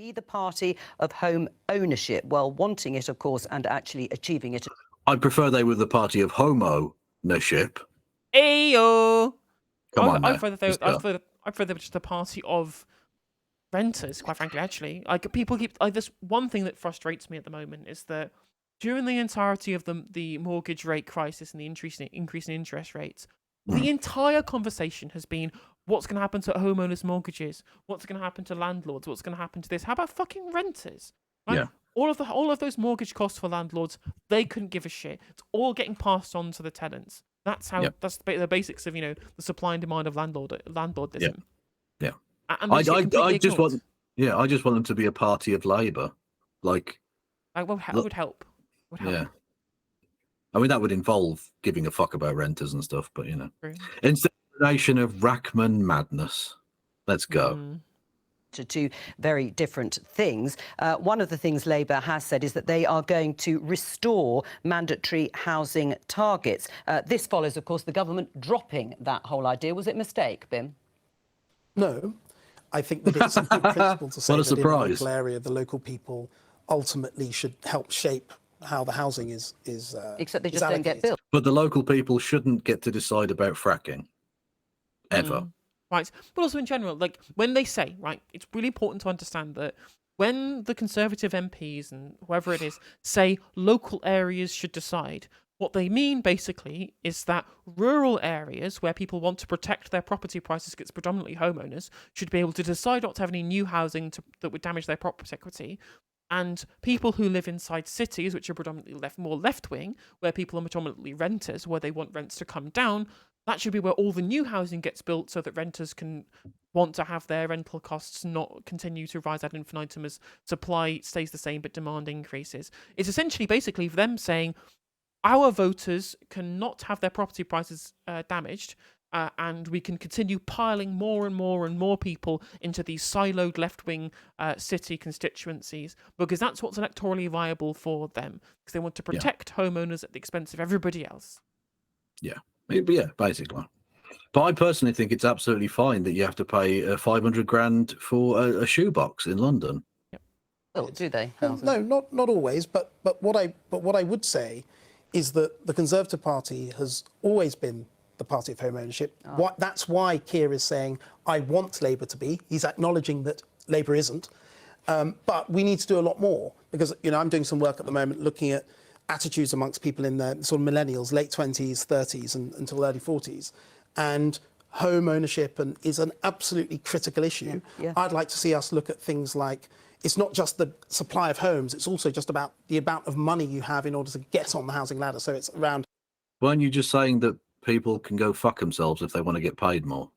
be the party of home ownership, well, wanting it, of course, and actually achieving it. I prefer they were the party of homo-neship. Ayo! Come on, I prefer they were just a party of renters, quite frankly, actually. Like, people keep... this one thing that frustrates me at the moment is that during the entirety of the mortgage rate crisis and the increase in interest rates, the entire conversation has been, what's going to happen to homeowners' mortgages? What's going to happen to landlords? What's going to happen to this? How about fucking renters? Right? Yeah. All of those mortgage costs for landlords, they couldn't give a shit. It's all getting passed on to the tenants. That's how. Yep. That's the basics of the supply and demand of landlordism. Yeah. And I just want them to be a party of Labour, like. Would help. Yeah. I mean, that would involve giving a fuck about renters and stuff, but instead of a nation of Rackman madness, let's go. To two very different things. One of the things Labour has said is that they are going to restore mandatory housing targets. This follows, of course, the government dropping that whole idea. Was it a mistake, Bim? No. I think that it's a good principle to say that in the local area, the local people ultimately should help shape how the housing is except they just don't get built. But the local people shouldn't get to decide about fracking. Ever. Right, but also in general, like when they say, right, it's really important to understand that when the Conservative MPs and whoever it is say local areas should decide, what they mean basically is that rural areas where people want to protect their property prices, it's predominantly homeowners, should be able to decide not to have any new housing that would damage their property equity. And people who live inside cities, which are predominantly more left-wing, where people are predominantly renters, where they want rents to come down, that should be where all the new housing gets built so that renters can want to have their rental costs not continue to rise ad infinitum as supply stays the same but demand increases. It's essentially basically them saying our voters cannot have their property prices damaged, and we can continue piling more and more and more people into these siloed left-wing city constituencies because that's what's electorally viable for them, because they want to protect homeowners at the expense of everybody else. Yeah, basically. But I personally think it's absolutely fine that you have to pay 500 grand for a shoebox in London. Yep. Well, do they? No, not always. But what I would say is that the Conservative Party has always been the party of home ownership. That's why Keir is saying, I want Labour to be. He's acknowledging that Labour isn't. But we need to do a lot more because, I'm doing some work at the moment looking at attitudes amongst people in the sort of millennials, late 20s, 30s and until early 40s. And home ownership is an absolutely critical issue. Yeah. I'd like to see us look at things like, it's not just the supply of homes, it's also just about the amount of money you have in order to get on the housing ladder. So it's around... Weren't you just saying that people can go fuck themselves if they want to get paid more?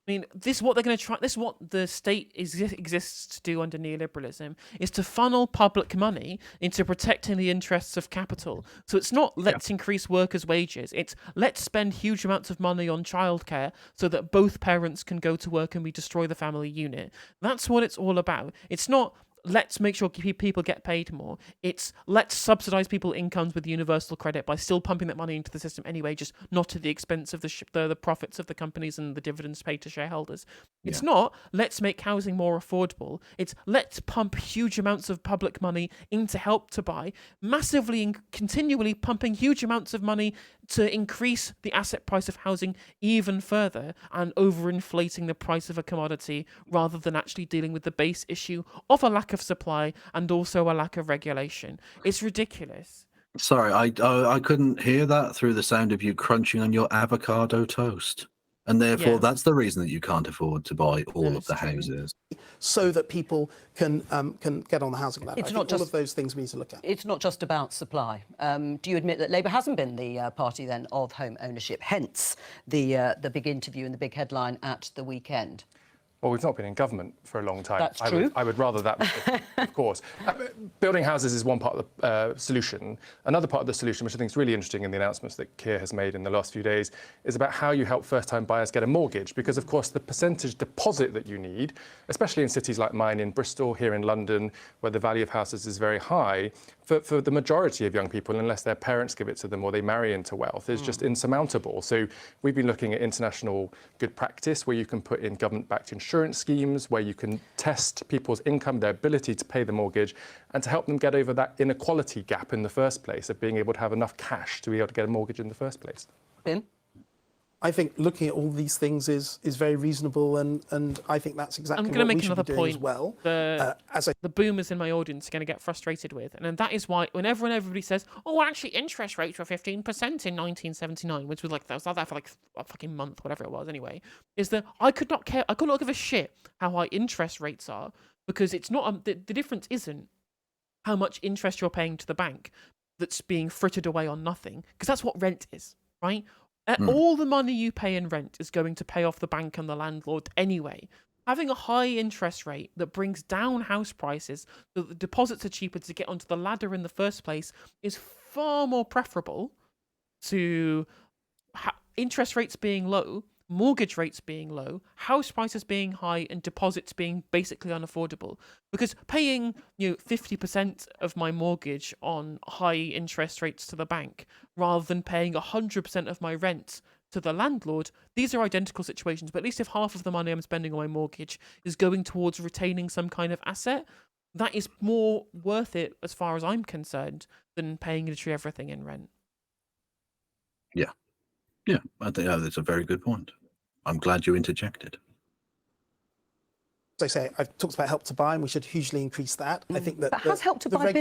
I mean, this is what they're going to try. This is what the state exists to do under neoliberalism, is to funnel public money into protecting the interests of capital. So it's not let's increase workers' wages. It's let's spend huge amounts of money on childcare so that both parents can go to work and we destroy the family unit. That's what it's all about. It's not let's make sure people get paid more. It's let's subsidise people's incomes with universal credit by still pumping that money into the system anyway, just not at the expense of the profits of the companies and the dividends paid to shareholders. It's not let's make housing more affordable. It's let's pump huge amounts of public money into Help to Buy, massively and continually pumping huge amounts of money to increase the asset price of housing even further and overinflating the price of a commodity rather than actually dealing with the base issue of a lack of supply and also a lack of regulation. It's ridiculous. Sorry, I couldn't hear that through the sound of you crunching on your avocado toast. And therefore, that's the reason that you can't afford to buy all of the houses. So that people can get on the housing ladder. It's not just, all of those things we need to look at. It's not just about supply. Do you admit that Labour hasn't been the party then of home ownership? Hence the big interview and the big headline at the weekend. Well, we've not been in government for a long time. That's true. I would rather that, of course. Building houses is one part of the solution. Another part of the solution, which I think is really interesting in the announcements that Keir has made in the last few days, is about how you help first-time buyers get a mortgage. Because, of course, the percentage deposit that you need, especially in cities like mine in Bristol, here in London, where the value of houses is very high, for the majority of young people, unless their parents give it to them or they marry into wealth, is just insurmountable. So we've been looking at international good practice where you can put in government-backed insurance schemes where you can test people's income, their ability to pay the mortgage, and to help them get over that inequality gap in the first place of being able to have enough cash to be able to get a mortgage in the first place. Ben? I think looking at all these things is very reasonable, and I think that's exactly I'm going to what we make should another be doing point. as well. The boomers in my audience are going to get frustrated with, and that is why whenever everybody says, "Oh, actually, interest rates were 15% in 1979," which was like that was like that for like a fucking month, whatever it was. Anyway, is that I could not care. I could not give a shit how high interest rates are, because it's not the difference isn't how much interest you're paying to the bank that's being frittered away on nothing, because that's what rent is, right? All the money you pay in rent is going to pay off the bank and the landlord anyway. Having a high interest rate that brings down house prices so that the deposits are cheaper to get onto the ladder in the first place is far more preferable to interest rates being low, mortgage rates being low, house prices being high, and deposits being basically unaffordable. Because paying 50% of my mortgage on high interest rates to the bank rather than paying 100% of my rent to the landlord, these are identical situations. But at least if half of the money I'm spending on my mortgage is going towards retaining some kind of asset, that is more worth it as far as I'm concerned than paying literally everything in rent. Yeah. Yeah, I think that's a very good point. I'm glad you interjected. As I say, I've talked about Help to Buy, and we should hugely increase that. I think that But has Help to Buy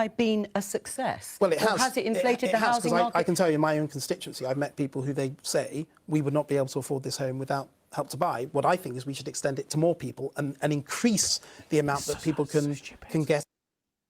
been a success? Well, it has. Or has it inflated the has, housing market? I can tell you in my own constituency, I've met people who they say we would not be able to afford this home without Help to Buy. What I think is we should extend it to more people and increase the amount that people can get.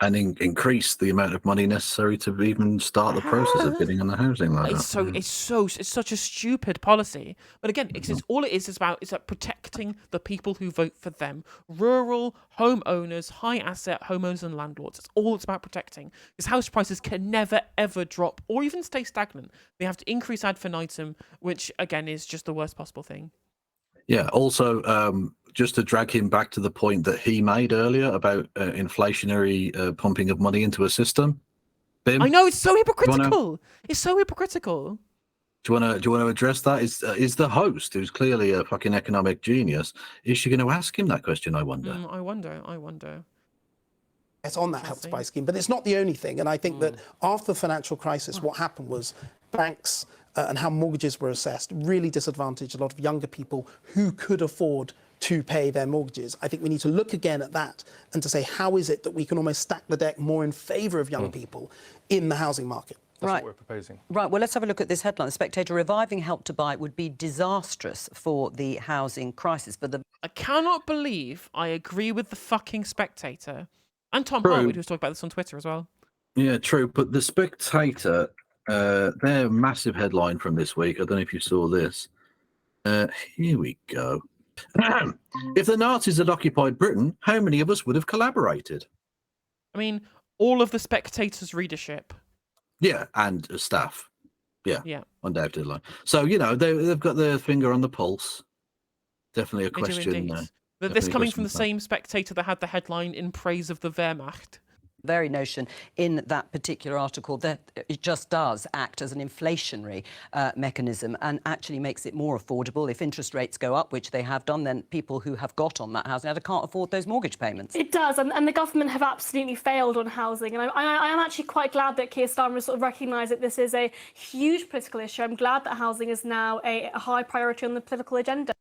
And increase the amount of money necessary to even start the process of getting on the housing ladder. It's such a stupid policy. But again, it's all it is about protecting the people who vote for them. Rural homeowners, high asset homeowners and landlords. It's all it's about protecting. Because house prices can never ever drop or even stay stagnant. They have to increase ad infinitum, which again is just the worst possible thing. Yeah, also, just to drag him back to the point that he made earlier about inflationary pumping of money into a system. Bim, I know, it's so hypocritical. It's so hypocritical. Do you want to address that? Is the host, who's clearly a fucking economic genius, is she going to ask him that question? I wonder. I wonder. It's on that Help to Buy scheme, but it's not the only thing. And I think that after the financial crisis, what happened was banks and how mortgages were assessed really disadvantaged a lot of younger people who could afford to pay their mortgages. I think we need to look again at that and to say, how is it that we can almost stack the deck more in favour of young people in the housing market? That's what we're proposing. Right, well, let's have a look at this headline. The Spectator: reviving Help to Buy would be disastrous for the housing crisis. But I cannot believe I agree with the fucking Spectator. And Tom Harwood, who's talking about this on Twitter as well. Yeah, true. But the Spectator, their massive headline from this week, I don't know if you saw this. Here we go. If the Nazis had occupied Britain, how many of us would have collaborated? I mean, all of the Spectator's readership. Yeah, and staff. Yeah, undoubtedly. So, they've got their finger on the pulse. Definitely a question. But this coming from the same Spectator that had the headline in praise of the Wehrmacht. very notion in that particular article that it just does act as an inflationary mechanism and actually makes it more affordable. If interest rates go up, which they have done, then people who have got on that housing ladder can't afford those mortgage payments. It does, and the government have absolutely failed on housing. And I am actually quite glad that Keir Starmer has sort of recognised that this is a huge political issue. I'm glad that housing is now a high priority on the political agenda.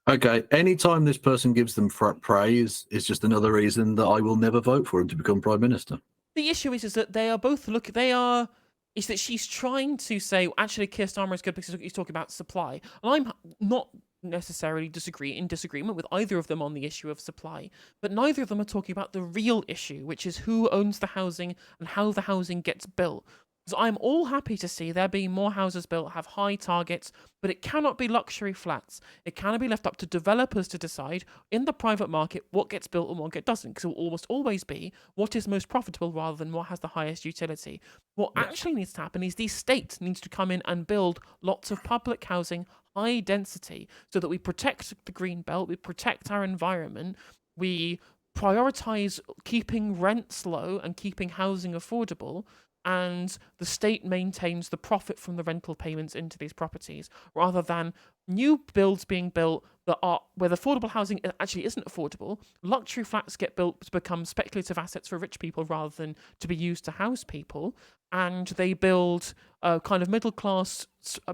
Okay, anytime this person gives them praise is just another reason that I will never vote for him to become Prime Minister. The issue is that they are both is that she's trying to say, well, actually, Keir Starmer is good because he's talking about supply. And I'm not necessarily in disagreement with either of them on the issue of supply, but neither of them are talking about the real issue, which is who owns the housing and how the housing gets built. So I'm all happy to see there being more houses built, have high targets, but it cannot be luxury flats. It cannot be left up to developers to decide in the private market what gets built and what doesn't, because it will almost always be what is most profitable rather than what has the highest utility. What actually needs to happen is these states need to come in and build lots of public housing, high density, so that we protect the green belt, we protect our environment, we prioritise keeping rents low and keeping housing affordable, and the state maintains the profit from the rental payments into these properties rather than new builds being built that are where the affordable housing actually isn't affordable. Luxury flats get built to become speculative assets for rich people rather than to be used to house people, and they build a kind of middle class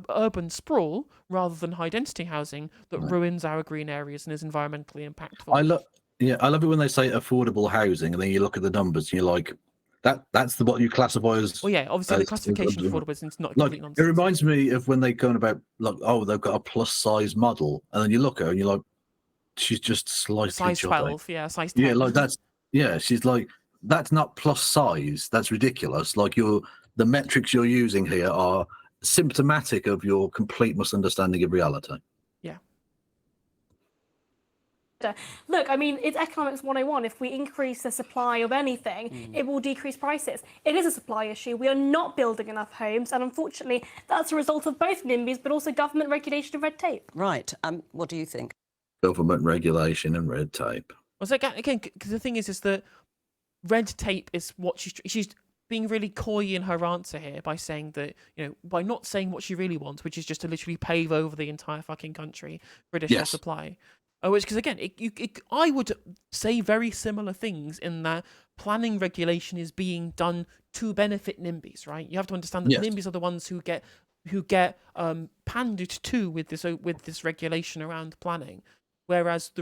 urban sprawl rather than high density housing that ruins our green areas and is environmentally impactful. I love it when they say affordable housing, and then you look at the numbers, and you're like, that's what you classify as. Well, yeah, obviously the classification of affordable is not like complete nonsense. it reminds me of when they go on about like, oh, they've got a plus size model, and then you look at her and you're like, she's just slightly size chubby. 12, yeah, size 10. Yeah, like she's like, that's not plus size. That's ridiculous. Like the metrics you're using here are symptomatic of your complete misunderstanding of reality. Yeah. Look, I mean, it's economics 101. If we increase the supply of anything, it will decrease prices. It is a supply issue. We are not building enough homes, and unfortunately, that's a result of both NIMBYs, but also government regulation and red tape. Right. What do you think? Government regulation and red tape. Well, so again, because the thing is that red tape is what she's being really coy in her answer here by saying that, by not saying what she really wants, which is just to literally pave over the entire fucking country for additional supply. Which, because again, I would say very similar things in that planning regulation is being done to benefit NIMBYs, right? You have to understand that NIMBYs are the ones who get pandered to with this regulation around planning, whereas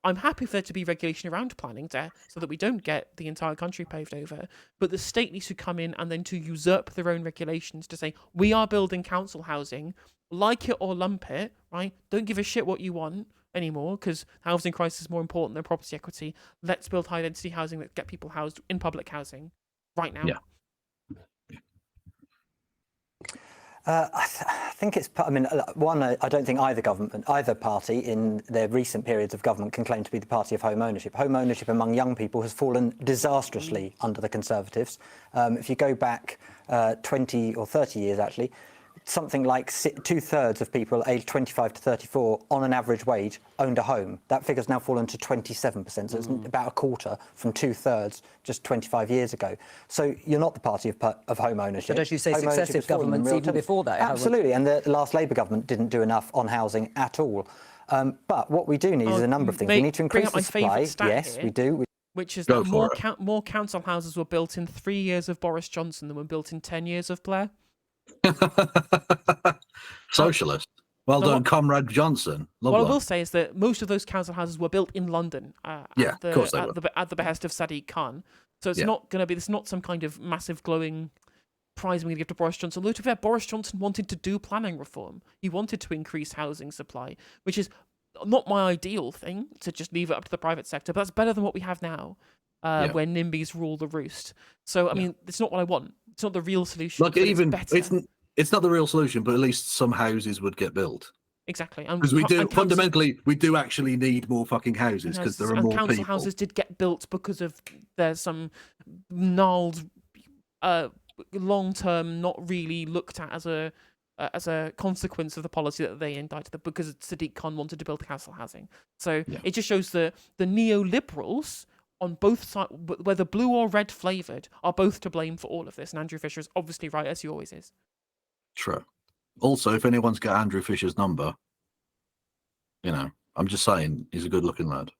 I'm happy for there to be regulation around planning so that we don't get the entire country paved over, but the state needs to come in and then to usurp their own regulations to say, we are building council housing, like it or lump it, right? Don't give a shit what you want anymore, because housing crisis is more important than property equity. Let's build high density housing that get people housed in public housing right now. Yeah. I think it's. I mean, one, I don't think either party in their recent periods of government can claim to be the party of home ownership. Home ownership among young people has fallen disastrously under the Conservatives. If you go back 20 or 30 years, actually, something like 2/3 of people aged 25 to 34 on an average wage owned a home. That figure's now fallen to 27%, so it's about a quarter from 2/3 just 25 years ago. So you're not the party of home ownership. But as you say, Home ownership successive has fallen in governments real even terms. before that. Absolutely, and the last Labour government didn't do enough on housing at all. But what we do need is a number of things. We need to increase the supply. Yes, we do. Which is that more council houses were built in 3 years of Boris Johnson than were built in 10 years of Blair. Socialist. Well done, Comrade Johnson. What I will say is that most of those council houses were built in London of course they were. At the behest of Sadiq Khan. So it's not going to be, it's not some kind of massive glowing prize we're going to give to Boris Johnson. Although, to be fair, Boris Johnson wanted to do planning reform. He wanted to increase housing supply, which is not my ideal thing, to just leave it up to the private sector, but that's better than what we have now, where NIMBYs rule the roost. So, I mean, it's not what I want. It's not the real solution. Like, even it's not the real solution, but at least some houses would get built. Exactly, because we do fundamentally, we do actually need more fucking houses because there are more council people. Houses did get built because of there's some gnarled, long-term, not really looked at as a consequence of the policy that they indicted, because Sadiq Khan wanted to build council housing. So it just shows that the neoliberals on both sides, whether blue or red flavoured, are both to blame for all of this. And Andrew Fisher is obviously right, as he always is. True. Also, if anyone's got Andrew Fisher's number, I'm just saying, he's a good-looking lad.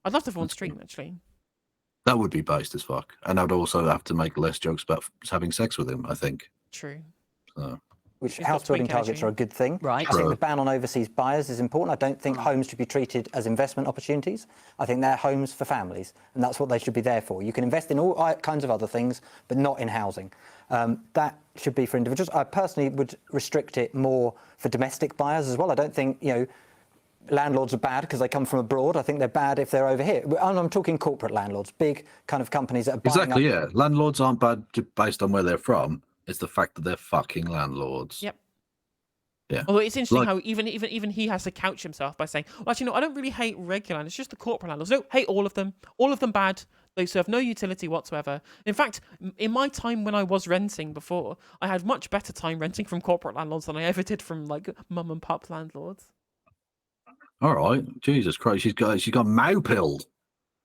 I'd love to have on stream, actually. That would be based as fuck. And I'd also have to make less jokes about having sex with him, I think. True. So. Which house building targets are a good thing. Right. I think the ban on overseas buyers is important. I don't think homes should be treated as investment opportunities. I think they're homes for families, and that's what they should be there for. You can invest in all kinds of other things, but not in housing. That should be for individuals. I personally would restrict it more for domestic buyers as well. I don't think, landlords are bad because they come from abroad. I think they're bad if they're over here. And I'm talking corporate landlords, big kind of companies that are buying Exactly, yeah. Landlords aren't bad based on where they're from. It's the fact that they're fucking landlords. Yep. Yeah. Although it's interesting how even he has to couch himself by saying, well, actually, no, I don't really hate regular landlords, it's just the corporate landlords. No, hate all of them. All of them bad. They serve no utility whatsoever. In fact, in my time when I was renting before, I had much better time renting from corporate landlords than I ever did from mum and pop landlords. All right. Jesus Christ, she's got Mau-pilled.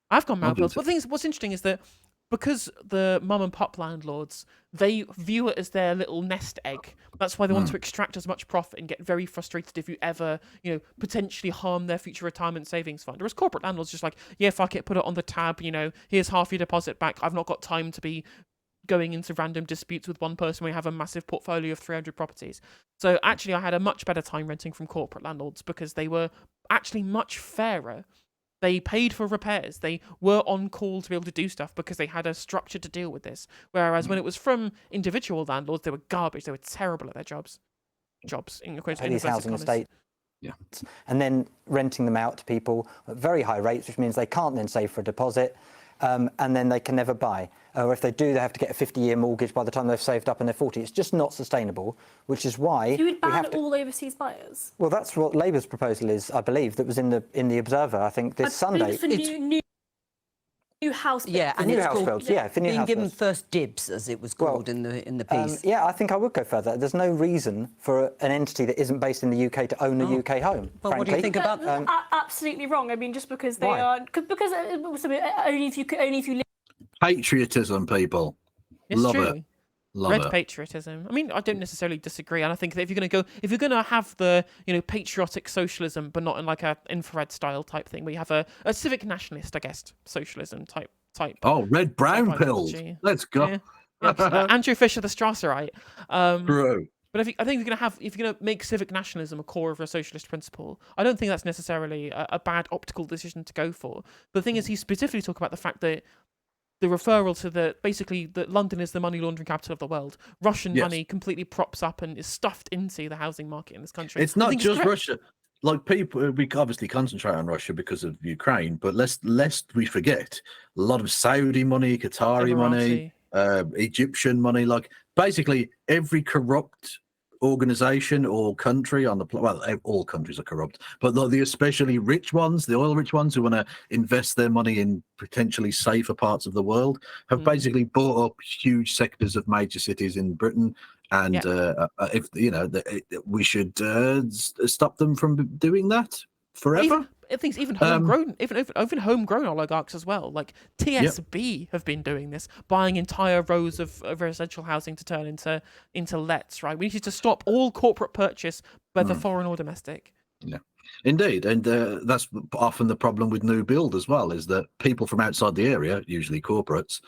I've got Mau-pilled. But the thing is, what's interesting is that because the mum and pop landlords, they view it as their little nest egg. That's why they want to extract as much profit and get very frustrated if you ever, potentially harm their future retirement savings fund. Whereas corporate landlords just like, yeah, fuck it, put it on the tab, here's half your deposit back. I've not got time to be going into random disputes with one person when we have a massive portfolio of 300 properties. So actually I had a much better time renting from corporate landlords because they were actually much fairer. They paid for repairs. They were on call to be able to do stuff because they had a structure to deal with this. Whereas when it was from individual landlords, they were garbage. They were terrible at their jobs. In These housing estates. Yeah. And then renting them out to people at very high rates, which means they can't then save for a deposit, and then they can never buy. Or if they do, they have to get a 50-year mortgage by the time they've saved up in their 40s. It's just not sustainable, which is why you would ban all overseas buyers. Well, that's what Labour's proposal is, I believe, that was in the Observer, I think, this Sunday. For new house builds. Yeah, For and new it's house called builds, yeah, for new being house given builds. first dibs, as it was called in the piece. Yeah, I think I would go further. There's no reason for an entity that isn't based in the UK to own a UK home. Well, what do you think about that? Absolutely wrong. I mean, just because they Why? are, because only if you live. Patriotism, people. It's Love true. it. Love Red it. patriotism. I mean, I don't necessarily disagree, and I think that if you're going to have the patriotic socialism, but not in like a infrared style type thing, where you have a civic nationalist, I guess, socialism type. Oh, red brown pills. ideology. Let's go. Yeah. Andrew Fisher, the Strasserite. True. But if you're going to make civic nationalism a core of a socialist principle, I don't think that's necessarily a bad optical decision to go for. But the thing is, he specifically talked about the fact that the referral to that London is the money laundering capital of the world. Russian money completely props up and is stuffed into the housing market in this country. It's not just Russia. Like people, we obviously concentrate on Russia because of Ukraine, but lest we forget, a lot of Saudi money, Qatari money, Egyptian money, like basically every corrupt organization or country on the all countries are corrupt, but the especially rich ones, the oil rich ones who want to invest their money in potentially safer parts of the world, have basically bought up huge sectors of major cities in Britain. And if we should stop them from doing that forever. I think even homegrown oligarchs as well. Like TSB have been doing this, buying entire rows of residential housing to turn into lets. Right, we need to stop all corporate purchase, whether foreign or domestic. Yeah, indeed, and that's often the problem with new build as well, is that people from outside the area, usually corporates,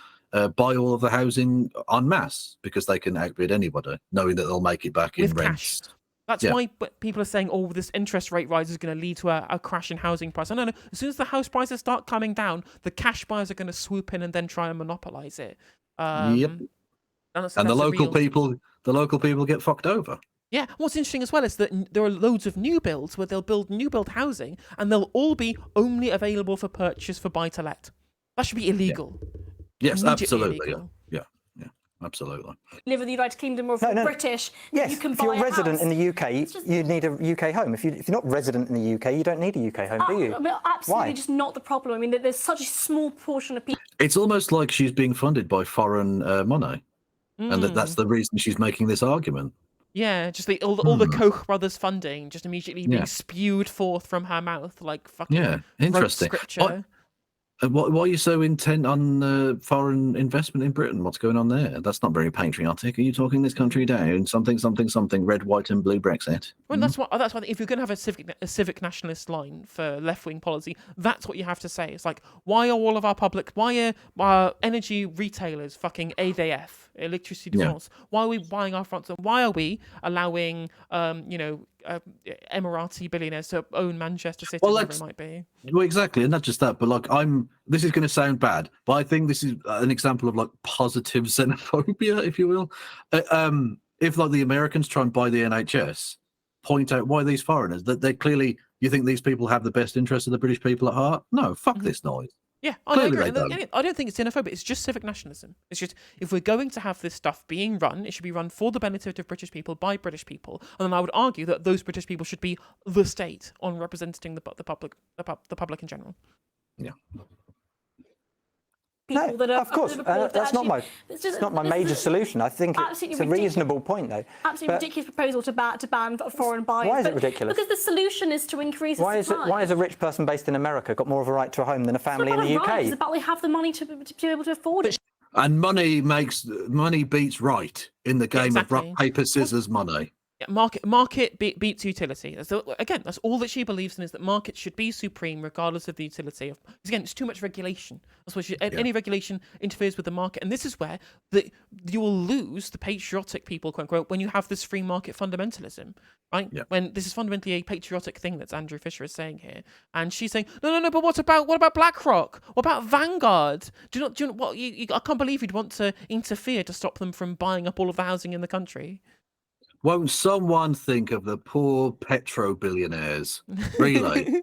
buy all of the housing en masse because they can outbid anybody, knowing that they'll make it back in With rents. cash. That's why people are saying, oh, this interest rate rise is going to lead to a crash in housing price. No. As soon as the house prices start coming down, the cash buyers are going to swoop in and then try and monopolize it. And the local people get fucked over. Yeah, what's interesting as well is that there are loads of new builds where they'll build new build housing and they'll all be only available for purchase for buy-to-let. That should be illegal. Yes, absolutely. Illegal. Yeah, absolutely. Live in the United Kingdom or if you're British, yes, you can if buy you're a resident house. in the UK, you need a UK home. If you're not resident in the UK, you don't need a UK home, do you? I mean, absolutely Why? just not the problem. I mean, there's such a small portion of people. It's almost like she's being funded by foreign money, and that's the reason she's making this argument. Yeah, just all the Koch brothers funding just immediately being spewed forth from her mouth like fucking interesting. scripture. Why are you so intent on foreign investment in Britain? What's going on there? That's not very patriotic. Are you talking this country down? Something, red, white, and blue Brexit. Well, that's why if you're going to have a civic nationalist line for left-wing policy, that's what you have to say. It's like, why are our energy retailers fucking ADF, Electricité de France? Why are we buying our France? Why are we allowing, Emirati billionaires to own Manchester City, whatever it might be? Well, exactly, and not just that, but this is going to sound bad, but I think this is an example of positive xenophobia, if you will. If the Americans try and buy the NHS, point out why these foreigners, that they clearly, you think these people have the best interest of the British people at heart? No, fuck this noise. Yeah, I agree. I don't think it's xenophobia. It's just civic nationalism. It's just, if we're going to have this stuff being run, it should be run for the benefit of British people by British people. And then I would argue that those British people should be the state on representing the public in general. Yeah. People that are, of course, that's not my major solution. I think it's a reasonable point, though. Absolutely ridiculous proposal to ban foreign buyers. Why is it ridiculous? Because the solution is to increase the supply. Why has a rich person based in America got more of a right to a home than a family in the UK? It's about they have the money to be able to afford it. And money beats right in the game of rock, exactly. paper, scissors, money. Yeah, market beats utility. So again, that's all that she believes in, is that markets should be supreme regardless of the utility. Because again, it's too much regulation. That's why any regulation interferes with the market, and this is where you will lose the patriotic people, quote unquote, when you have this free market fundamentalism, right? Yeah. When this is fundamentally a patriotic thing that Andrew Fisher is saying here, and she's saying, no. But what about BlackRock? What about Vanguard? Do you know what? I can't believe you'd want to interfere to stop them from buying up all of the housing in the country. Won't someone think of the poor petro billionaires? Really?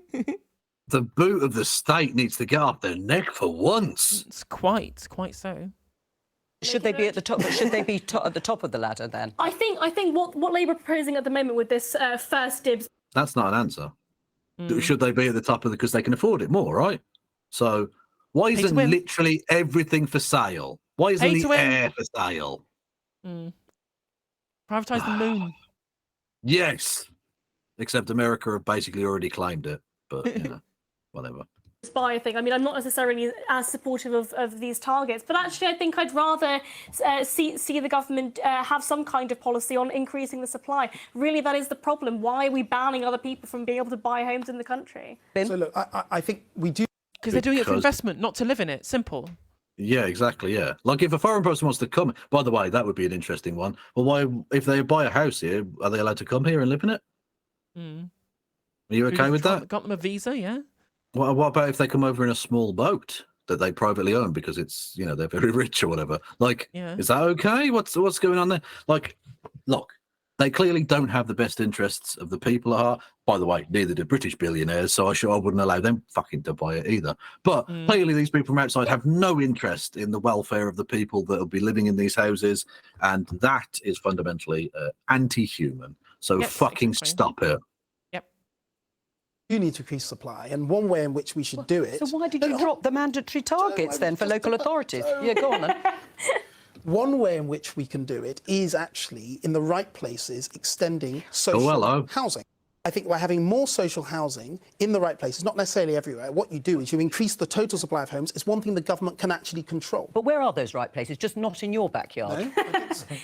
The boot of the state needs to get off their neck for once. It's quite so. Should they be at the top? Should they be at the top of the ladder then? I think what Labour are proposing at the moment with this first dibs. That's not an answer. Should they be at the top of because they can afford it more, right? So why isn't literally everything for sale? Why isn't the air for sale? Privatise the moon. Yes. Except America have basically already claimed it, but whatever. Spy thing. I mean, I'm not necessarily as supportive of these targets, but actually I think I'd rather see the government have some kind of policy on increasing the supply. Really, that is the problem. Why are we banning other people from being able to buy homes in the country? So look, I think we do. Because they're doing it for investment, not to live in it. Simple. Yeah, exactly. Yeah, like if a foreign person wants to come, by the way, that would be an interesting one. Well, why, if they buy a house here, are they allowed to come here and live in it? Are you okay with that? Got them a visa, yeah. What about if they come over in a small boat that they privately own because it's, they're very rich or whatever? Like, is that okay? What's going on there? Like, look, they clearly don't have the best interests of the people at heart. By the way, neither do British billionaires, so I wouldn't allow them fucking to buy it either. But clearly these people from outside have no interest in the welfare of the people that will be living in these houses, and that is fundamentally anti-human. So fucking stop it. You need to increase supply, and one way in which we should do it. So why did you drop the mandatory targets then for local authorities? Yeah, go on then. One way in which we can do it is actually in the right places extending social housing. I think by having more social housing in the right places, not necessarily everywhere, what you do is you increase the total supply of homes. It's one thing the government can actually control. But where are those right places? Just not in your backyard?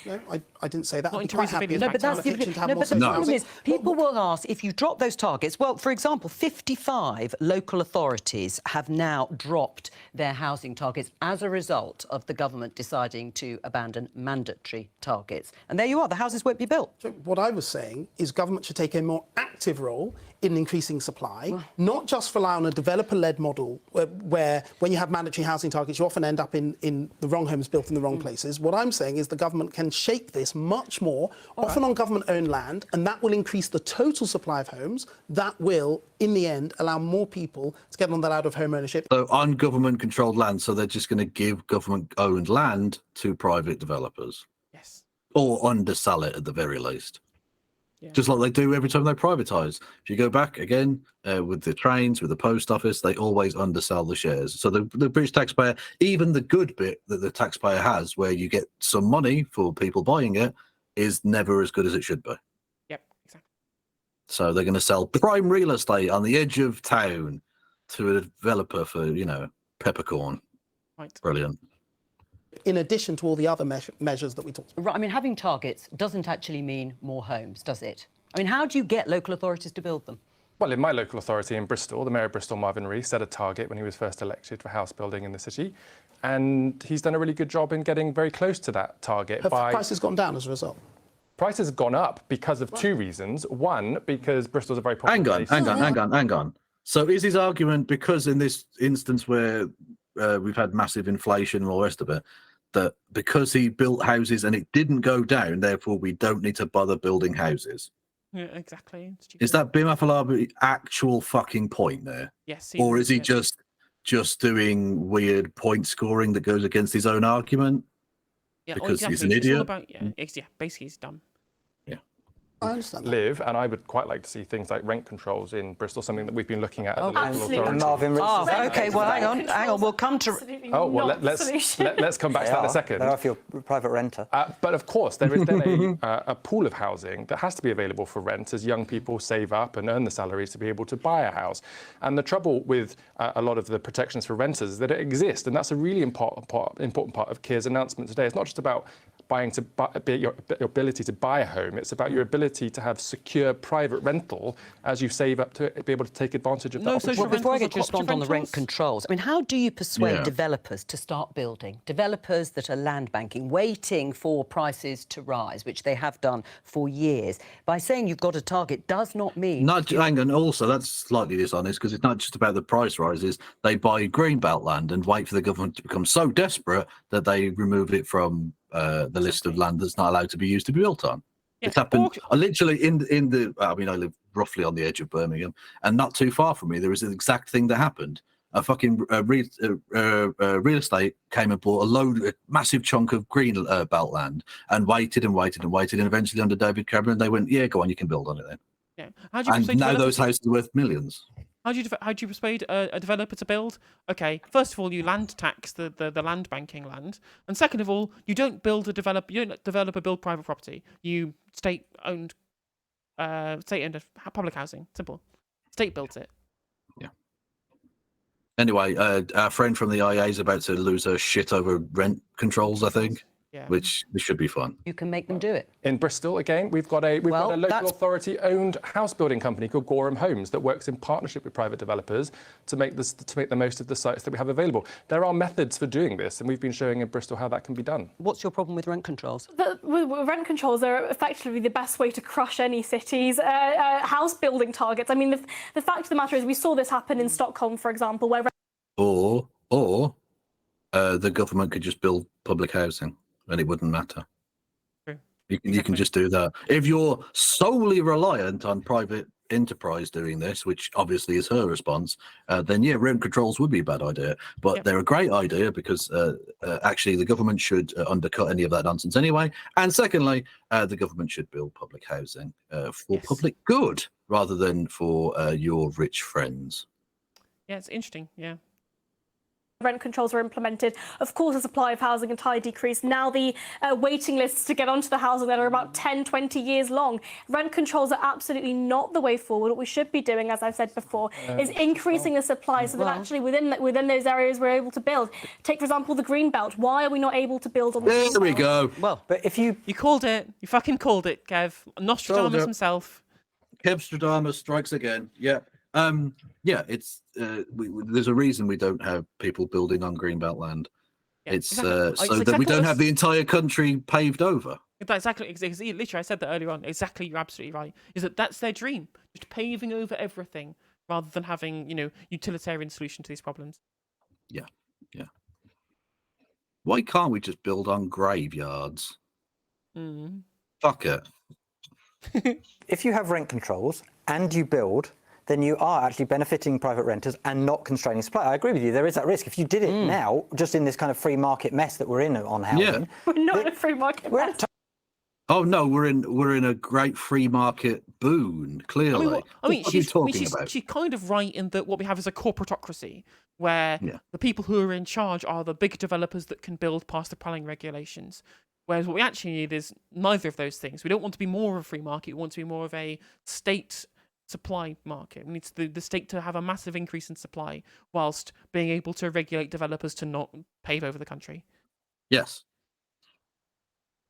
No, I didn't say that. Not I'd be in quite Theresa happy. Bidden's No, but that's the problem is people will ask if you drop those targets. Well, for example, 55 local authorities have now dropped their housing targets as a result of the government deciding to abandon mandatory targets. And there you are, the houses won't be built. So what I was saying is government should take a more active role in increasing supply, not just rely on a developer-led model where when you have mandatory housing targets, you often end up in the wrong homes built in the wrong places. What I'm saying is the government can shape this much more, often on government-owned land, and that will increase the total supply of homes. That will, in the end, allow more people to get on the ladder of home ownership. So on government-controlled land, so they're just going to give government-owned land to private developers? Yes. Or undersell it at the very least? Yeah. Just like they do every time they privatise. If you go back again with the trains, with the post office, they always undersell the shares. So the British taxpayer, even the good bit that the taxpayer has, where you get some money for people buying it, is never as good as it should be. Yep, exactly. So they're going to sell prime real estate on the edge of town to a developer for, peppercorn. Right. Brilliant. In addition to all the other measures that we talked about. Right, I mean, having targets doesn't actually mean more homes, does it? I mean, how do you get local authorities to build them? Well, in my local authority in Bristol, the Mayor of Bristol, Marvin Rees, set a target when he was first elected for house building in the city. And he's done a really good job in getting very close to that target. Have prices gone down as a result? Prices have gone up because of two reasons. One, because Bristol's a very popular place. Hang on. So is his argument, because in this instance where we've had massive inflation and all the rest of it, that because he built houses and it didn't go down, therefore we don't need to bother building houses? Yeah, exactly. Is that Bim Afolabi's actual fucking point there? Yes. Or is he just doing weird point scoring that goes against his own argument? Yeah, because exactly. he's an idiot? It's all about, basically he's dumb. Yeah. I understand that. live, and I would quite like to see things like rent controls in Bristol, something that we've been looking at the local absolutely. authority. And Marvin Rich Oh, is- okay, well, hang on. We'll come to... Absolutely Oh, well, not the solution. let's come back to that in a second. They are if you're a private renter. But of course, there is then a pool of housing that has to be available for rent as young people save up and earn the salaries to be able to buy a house. And the trouble with a lot of the protections for renters is that it exists, and that's a really important part of Keir's announcement today. It's not just about your ability to buy a home. It's about your ability to have secure private rental as you save up to be able to take advantage of that. No opportunity. social Well, before I rentals get to or respond on the cooperative rent rentals? controls, I mean, how do you persuade Yeah. developers to start building? Developers that are land banking, waiting for prices to rise, which they have done for years. By saying you've got a target does not mean... Hang on, also, that's slightly dishonest because it's not just about the price rises. They buy greenbelt land and wait for the government to become so desperate that they remove it from the list of land that's not allowed to be used to be built on. Yeah, It's happened or- literally in the. I mean, I live roughly on the edge of Birmingham, and not too far from me, there was an exact thing that happened. A fucking real estate came and bought a massive chunk of green belt land and waited and waited and waited, and eventually under David Cameron, they went, "Yeah, go on, you can build on it then." Yeah. How do you And persuade now developers- those houses are worth millions. How do you persuade a developer to build? Okay, first of all, you land tax the land banking land, and second of all, you don't build a develop. You don't develop a build private property. You state owned public housing. Simple. State builds it. Anyway, our friend from the IA is about to lose her shit over rent controls, I think, Yeah. which should be fun. You can make them do it. In Bristol, again, we've got a Well, local that's- authority-owned house building company called Gorham Homes that works in partnership with private developers to make the most of the sites that we have available. There are methods for doing this, and we've been showing in Bristol how that can be done. What's your problem with rent controls? With rent controls are effectively the best way to crush any city's house building targets. I mean, the fact of the matter is we saw this happen in Stockholm, for example, where Or the government could just build public housing and it wouldn't matter. True. You can Exactly. just do that. If you're solely reliant on private enterprise doing this, which obviously is her response, then yeah, rent controls would be a bad idea. But Yep. they're a great idea because actually the government should undercut any of that nonsense anyway. And secondly, the government should build public housing for Yes. public good rather than for your rich friends. Yeah, it's interesting. Yeah. rent controls were implemented. Of course, the supply of housing entirely decreased. Now the waiting lists to get onto the housing that are about 10, 20 years long. Rent controls are absolutely not the way forward. What we should be doing, as I've said before, is increasing the supply so that actually within those areas we're able to build. Take, for example, the green belt. Why are we not able to build on the green There we belt? go. Well, But if you You called it. You fucking called it, Kev. Nostradamus Told ya. himself. Kevstradamus strikes again. Yeah. Yeah, it's there's a reason we don't have people building on greenbelt land. Yeah, It's exactly. so It's that we exactly don't what have the entire country paved over. That's exactly, literally, I said that earlier on. Exactly, you're absolutely right. Is that's their dream, just paving over everything, rather than having, utilitarian solution to these problems. Yeah. Why can't we just build on graveyards? Mm. Fuck it. if you have rent controls and you build, then you are actually benefiting private renters and not constraining supply. I agree with you. There is that risk. If you did it now, just in this kind of free market mess that we're in on housing, We're not in a free market. we're at a Oh no, we're in a great free market boon. Clearly, What are you talking about? She's kind of right in that what we have is a corporatocracy where Yeah. the people who are in charge are the big developers that can build past the planning regulations. Whereas what we actually need is neither of those things. We don't want to be more of a free market. We want to be more of a state supply market. We need the state to have a massive increase in supply whilst being able to regulate developers to not pave over the country. Yes.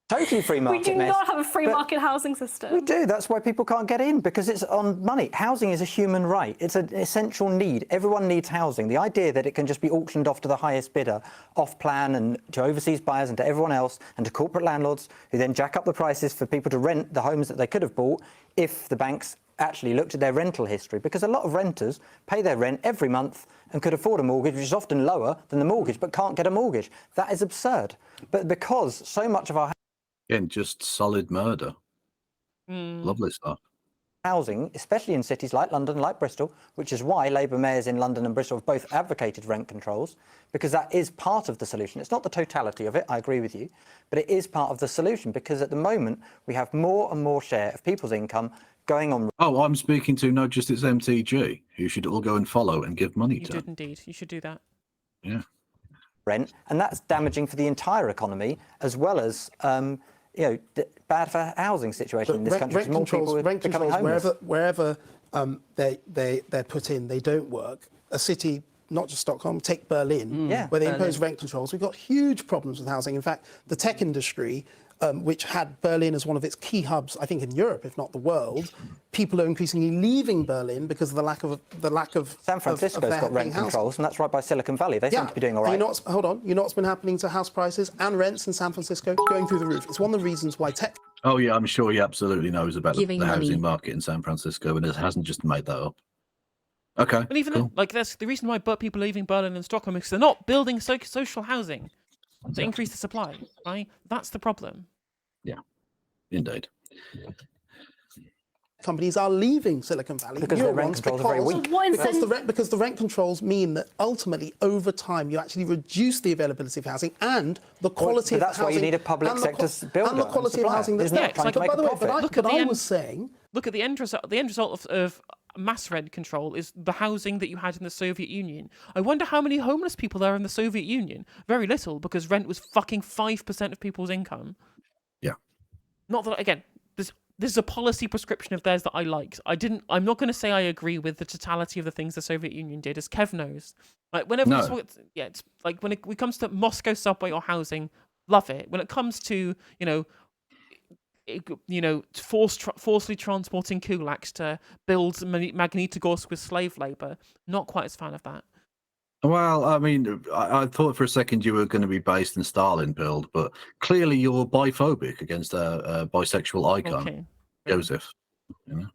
totally free We market do mess. not have a free but- market housing system. We do. That's why people can't get in, because it's on money. Housing is a human right. It's an essential need. Everyone needs housing. The idea that it can just be auctioned off to the highest bidder, off plan, and to overseas buyers and to everyone else, and to corporate landlords who then jack up the prices for people to rent the homes that they could have bought if the banks actually looked at their rental history, because a lot of renters pay their rent every month and could afford a mortgage, which is often lower than the mortgage, but can't get a mortgage. That is absurd. But because so much of our Again, just solid murder. Lovely stuff. housing, especially in cities like London, like Bristol, which is why Labour mayors in London and Bristol have both advocated rent controls, because that is part of the solution. It's not the totality of it, I agree with you, but it is part of the solution, because at the moment we have more and more share of people's income going on. Oh, I'm speaking to not just its MTG, who should all go and follow and give money You to. did indeed. You should do that. Yeah. Rent, and that's damaging for the entire economy, as well as bad for housing situation in this country. Rent controls wherever they're put in, they don't work. A city, not just Stockholm, take Berlin, where they impose rent controls. We've got huge problems with housing. In fact, the tech industry, which had Berlin as one of its key hubs, I think in Europe, if not the world, people are increasingly leaving Berlin because of the lack of San Francisco's got rent controls, and that's right by Silicon Valley. They seem to be doing all right. Hold on. You know what's been happening to house prices and rents in San Francisco? Going through the roof. It's one of the reasons why tech... Oh, yeah, I'm sure he absolutely knows about the Giving housing money. market in San Francisco, and it hasn't just made that up. Okay, But even cool. then, like, that's the reason why people are leaving Berlin and Stockholm, because they're not building social housing to increase the supply, right? That's the problem. Yeah, indeed. Companies are leaving Silicon Valley. Because their rent controls are very weak. Because the rent controls mean that ultimately, over time, you actually reduce the availability of housing and the quality of that's housing. why you need a public sector builder and the quality of housing that's there. Trying to make a profit. Look at the end result. The end result of mass rent control is the housing that you had in the Soviet Union. I wonder how many homeless people there are in the Soviet Union. Very little, because rent was fucking 5% of people's income. Yeah. Not that, again, this is a policy prescription of theirs that I liked. I'm not going to say I agree with the totality of the things the Soviet Union did, as Kev knows. Like whenever it's like when it comes to Moscow subway or housing, love it. When it comes to forcibly transporting kulaks to build Magnitogorsk with slave labor, not quite as fan of that. Well, I mean, I thought for a second you were going to be based in Stalin build, but clearly you're biphobic against a bisexual icon, Okay. Joseph. You know?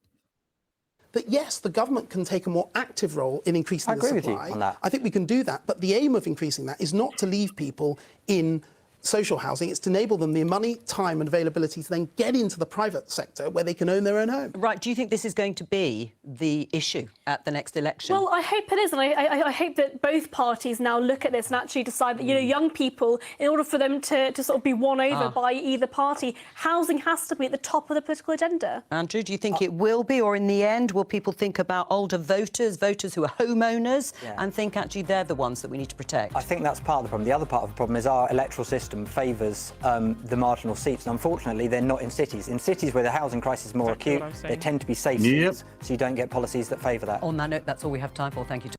That yes, the government can take a more active role in increasing the supply. I agree with you on that. I think we can do that, but the aim of increasing that is not to leave people in social housing. It's to enable them the money, time and availability to then get into the private sector where they can own their own home. Right, do you think this is going to be the issue at the next election? Well, I hope it is, and I hope that both parties now look at this and actually decide that, young people, in order for them to sort of be won over by either party, housing has to be at the top of the political agenda. Andrew, do you think it will be, or in the end, will people think about older voters who are homeowners, and think actually they're the ones that we need to protect? I think that's part of the problem. The other part of the problem is our electoral system favours the marginal seats, and unfortunately they're not in cities. In cities where the housing crisis is more acute, they tend to be safe seats, so you don't get policies that favour that. On that note, that's all we have time for. Thank you.